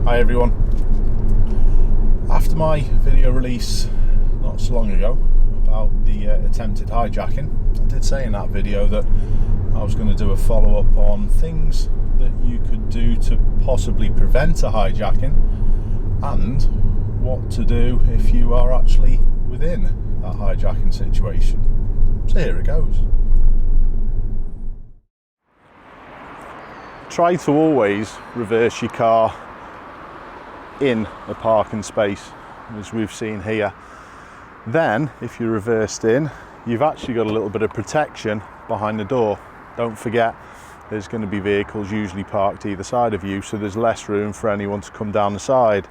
Hi everyone. After my video release not so long ago about the attempted hijacking, I did say in that video that I was going to do a follow-up on things that you could do to possibly prevent a hijacking and what to do if you are actually within that hijacking situation. So here it goes. Try to always reverse your car in a parking space, as we've seen here. Then, if you're reversed in, you've actually got a little bit of protection behind the door. Don't forget, there's going to be vehicles usually parked either side of you, so there's less room for anyone to come down the side.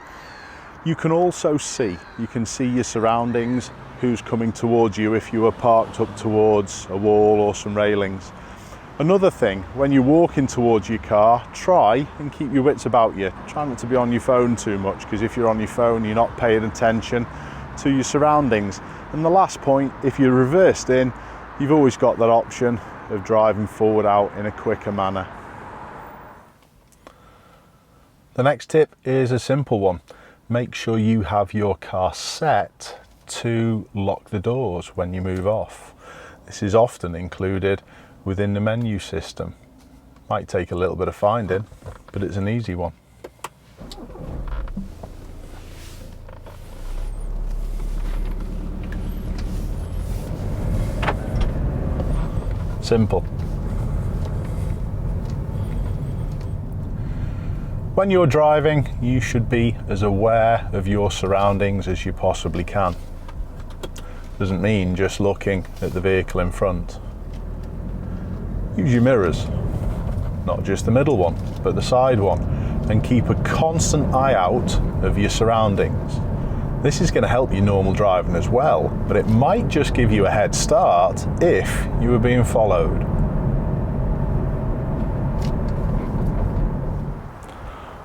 You can also see your surroundings, who's coming towards you if you are parked up towards a wall or some railings. Another thing, when you're walking towards your car, try and keep your wits about you. Try not to be on your phone too much, because if you're on your phone, you're not paying attention to your surroundings. And the last point, if you're reversed in, you've always got that option of driving forward out in a quicker manner. The next tip is a simple one. Make sure you have your car set to lock the doors when you move off. This is often included within the menu system. Might take a little bit of finding, but it's an easy one. Simple. When you're driving, you should be as aware of your surroundings as you possibly can. Doesn't mean just looking at the vehicle in front. Use your mirrors, not just the middle one, but the side one, and keep a constant eye out of your surroundings. This is going to help your normal driving as well, but it might just give you a head start if you were being followed.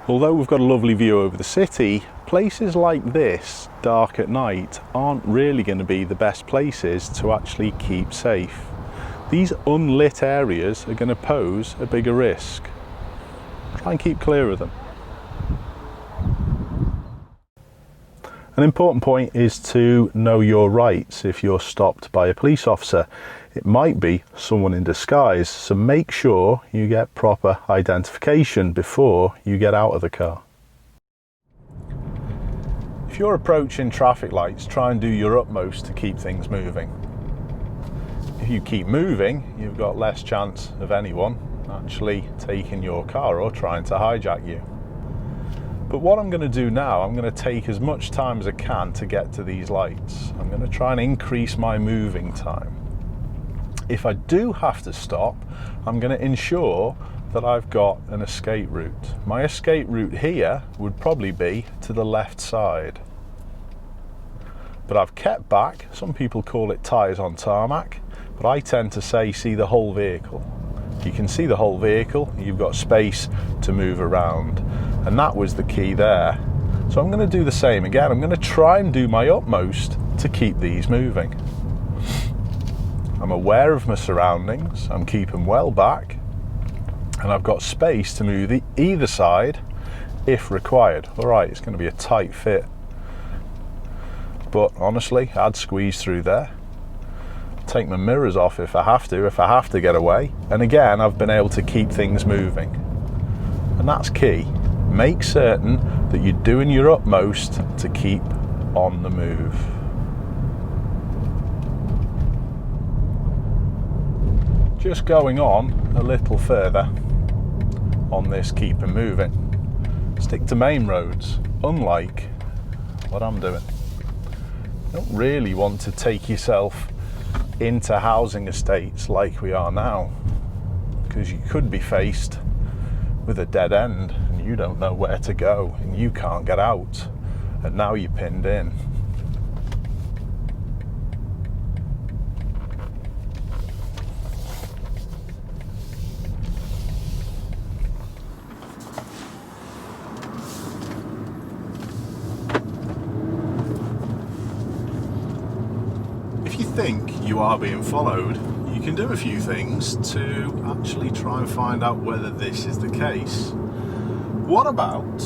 Although we've got a lovely view over the city, places like this, dark at night, aren't really going to be the best places to actually keep safe. These unlit areas are going to pose a bigger risk. Try and keep clear of them. An important point is to know your rights if you're stopped by a police officer. It might be someone in disguise, so make sure you get proper identification before you get out of the car. If you're approaching traffic lights, try and do your utmost to keep things moving. If you keep moving, you've got less chance of anyone actually taking your car or trying to hijack you. But what I'm going to do now, I'm going to take as much time as I can to get to these lights. I'm going to try and increase my moving time. If I do have to stop, I'm going to ensure that I've got an escape route. My escape route here would probably be to the left side. But I've kept back, some people call it tyres on tarmac, but I tend to say see the whole vehicle. You can see the whole vehicle, you've got space to move around. And that was the key there. So I'm going to do the same again. I'm going to try and do my utmost to keep these moving. I'm aware of my surroundings, I'm keeping well back, and I've got space to move either side if required. All right, it's going to be a tight fit. But honestly, I'd squeeze through there. Take my mirrors off if I have to get away. And again, I've been able to keep things moving. And that's key. Make certain that you're doing your utmost to keep on the move. Just going on a little further on this keep and moving. Stick to main roads, unlike what I'm doing. You don't really want to take yourself into housing estates like we are now, because you could be faced with a dead end and you don't know where to go and you can't get out, and now you're pinned in. If you think you are being followed, you can do a few things to actually try and find out whether this is the case. What about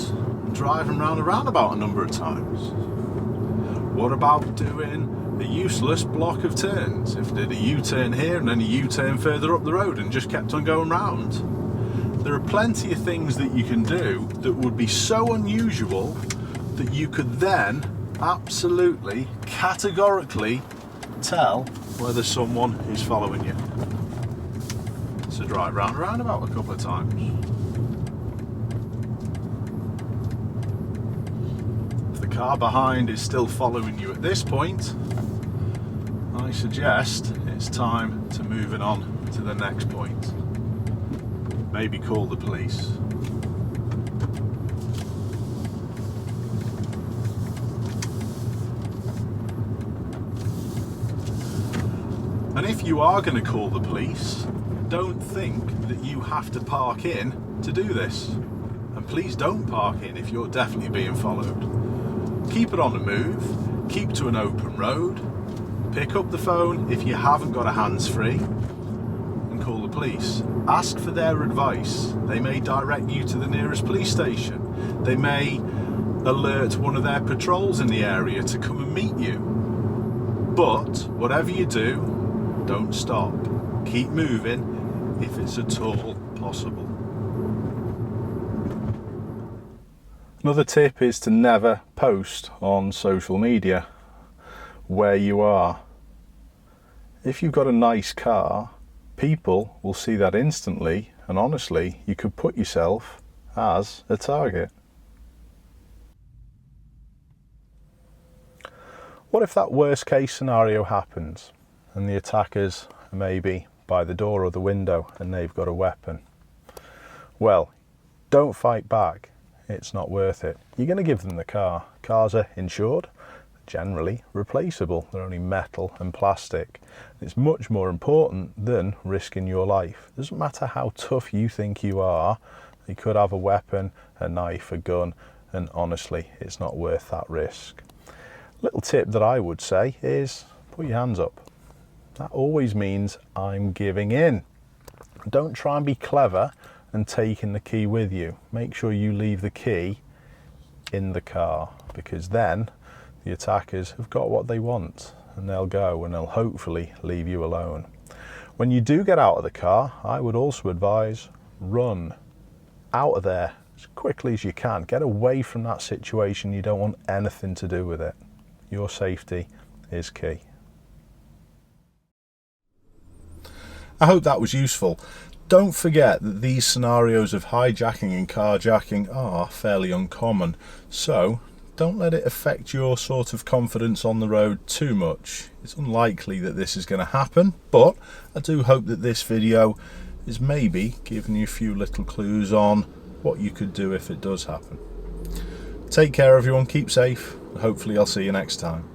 driving round a roundabout a number of times? What about doing a useless block of turns? If they did a U-turn here and then a U-turn further up the road and just kept on going round. There are plenty of things that you can do that would be so unusual that you could then absolutely, categorically tell whether someone is following you. So drive round a roundabout a couple of times. If the car behind is still following you at this point, I suggest it's time to move it on to the next point. Maybe call the police. And if you are going to call the police, don't think that you have to park in to do this. And please don't park in if you're definitely being followed. Keep it on the move, keep to an open road, pick up the phone if you haven't got a hands-free, and call the police. Ask for their advice. They may direct you to the nearest police station. They may alert one of their patrols in the area to come and meet you. But whatever you do, don't stop. Keep moving if it's at all possible. Another tip is to never post on social media where you are. If you've got a nice car, people will see that instantly, and honestly, you could put yourself as a target. What if that worst case scenario happens and the attackers are maybe by the door or the window and they've got a weapon? Well, don't fight back. It's not worth it. You're going to give them the car. Cars are insured, generally replaceable. They're only metal and plastic. It's much more important than risking your life. It doesn't matter how tough you think you are. You could have a weapon, a knife, a gun, and honestly, it's not worth that risk. Little tip that I would say is put your hands up. That always means I'm giving in. Don't try and be clever and taking the key with you. Make sure you leave the key in the car, because then the attackers have got what they want and they'll go and they'll hopefully leave you alone. When you do get out of the car, I would also advise run out of there as quickly as you can. Get away from that situation. You don't want anything to do with it. Your safety is key. I hope that was useful. Don't forget that these scenarios of hijacking and carjacking are fairly uncommon, so don't let it affect your sort of confidence on the road too much. It's unlikely that this is going to happen, but I do hope that this video is maybe giving you a few little clues on what you could do if it does happen. Take care everyone, keep safe, and hopefully I'll see you next time.